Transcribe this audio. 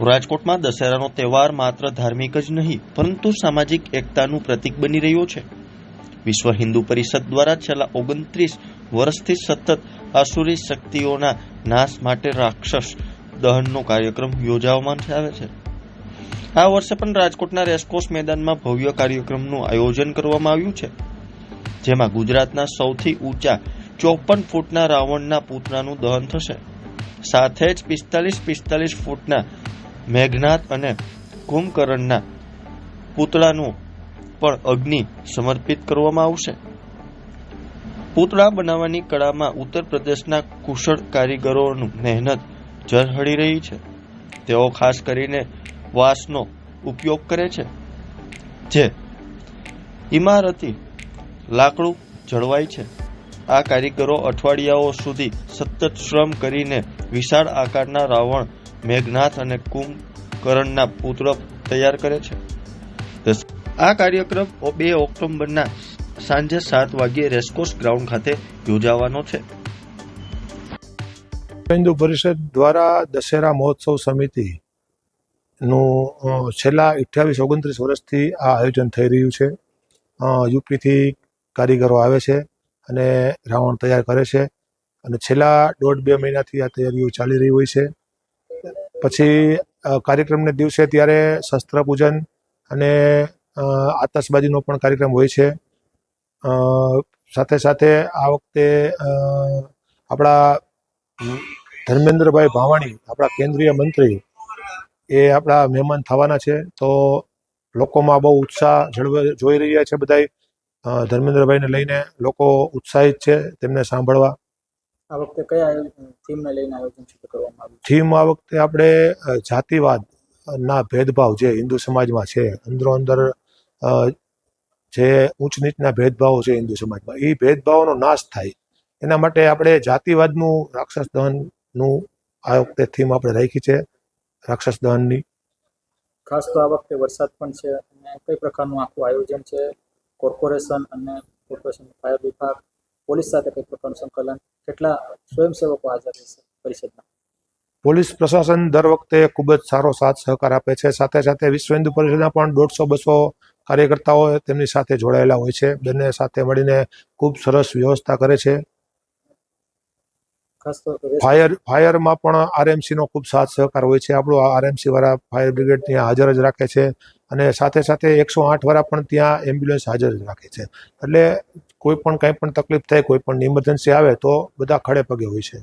રાજકોટમાં દશેરાનો તહેવાર માત્ર ધાર્મિક જ નહીં પરંતુ સામાજિક એકતાનું પ્રતીક બની રહ્યો છે। વિશ્વ હિન્દુ પરિષદ દ્વારા છેલ્લા 29 વર્ષથી સતત આસુરી શક્તિઓના નાશ માટે રાક્ષસ દહનનો કાર્યક્રમ યોજવામાં આવે છે। આ વર્ષે પણ રાજકોટના રેસકોર્સ મેદાનમાં ભવ્ય કાર્યક્રમનું આયોજન કરવામાં આવ્યું છે, જેમાં ગુજરાતના સૌથી ઊંચા 54 ફૂટના રાવણના પૂતળાનું દહન થશે। સાથે જ 45 ફૂટના મેઘનાથ અને કુંભકર્ણના પૂતળાનું પણ અગ્નિ સમર્પિત કરવામાં આવશે। પૂતળા બનાવવાની કળામાં ઉત્તર પ્રદેશના કુશળ કારીગરોની મહેનત ઝળહળી રહી છે। તેઓ ખાસ કરીને વાંસનો ઉપયોગ કરે છે, જે ઇમારતી લાકડું જળવાય છે। આ કારીગરો અઠવાડિયાઓ સુધી સતત શ્રમ કરીને વિશાળ આકારના રાવણ, મેઘનાથ અને કુંભકર્ણના પૂતળા તૈયાર કરે છે। આ કાર્યક્રમ 2 ઓક્ટોબરના સાંજે 7 વાગ્યે રેસકોર્સ ગ્રાઉન્ડ ખાતે યોજાવાનો છે। હિન્દુ પરિષદ દ્વારા દશેરા મહોત્સવ સમિતિ નું છેલ્લા 28-29 વર્ષથી આ આયોજન થઈ રહ્યું છે। યુપીથી કારીગરો આવે છે અને રાવણ તૈયાર કરે છે અને છેલ્લા 1.5-2 મહિનાથી આ તૈયારીઓ ચાલી રહી હોય છે। પછી કાર્યક્રમને દિવસે ત્યારે શસ્ત્ર પૂજન અને આતશબાજીનો પણ કાર્યક્રમ હોય છે। સાથે સાથે આ વખતે આપણા ધર્મેન્દ્રભાઈ ભાવાણી, આપણા કેન્દ્રીય મંત્રી, એ આપણા મહેમાન થવાના છે, તો લોકોમાં બહુ ઉત્સાહ જોઈ રહ્યા છે। બધાય ધર્મેન્દ્રભાઈને લઈને લોકો ઉત્સાહિત છે તેમને સાંભળવા। આ વખતે કયા થીમને લઈને આયોજન કરવામાં આવ્યું? થીમ આ વખતે આપણે જાતિવાદ ના ભેદભાવ જે હિન્દુ સમાજમાં છે, અંદરો અંદર જે ઊંચ નીચના ભેદભાવો છે હિન્દુ સમાજમાં, એ ભેદભાવોનો નાશ થાય એના માટે આપણે જાતિવાદનું રાક્ષસ દહનનું આ વખતે થીમ આપણે રાખી છે, રાક્ષસ દહનની। ખાસ તો આ વખતે વરસાદ પણ છે અને કઈ પ્રકારનું આખું આયોજન છે? કોર્પોરેશન અને કોર્પોરેશન ફાયર વિભાગ, પોલીસ સાથે કઈ પ્રકારનું સંકલન, કેટલા સ્વયંસેવકો હાજર રહેશે પરિષદમાં? પોલીસ પ્રશાસન દર વખતે ખૂબ જ સારો સાથ સહકાર આપે છે। સાથે સાથે વિશ્વ હિન્દુ પરિષદના પણ 150-200 કાર્યકર્તાઓ તેમની સાથે જોડાયેલા હોય છે। બંને સાથે મળીને ખૂબ સરસ વ્યવસ્થા કરે છે। ખાસ તો ફાયરમાં પણ આરએમસીનો ખૂબ સાથ સહકાર હોય છે। આપણું આરએમસી વાળા ફાયર બ્રિગેડ ત્યાં હાજર જ રાખે છે અને સાથે સાથે 108 વાળા પણ ત્યાં એમ્બ્યુલન્સ હાજર જ રાખે છે। એટલે કોઈ પણ કંઈ પણ તકલીફ થાય, કોઈ પણ ઇમરજન્સી આવે તો બધા ખડે પગે હોય છે।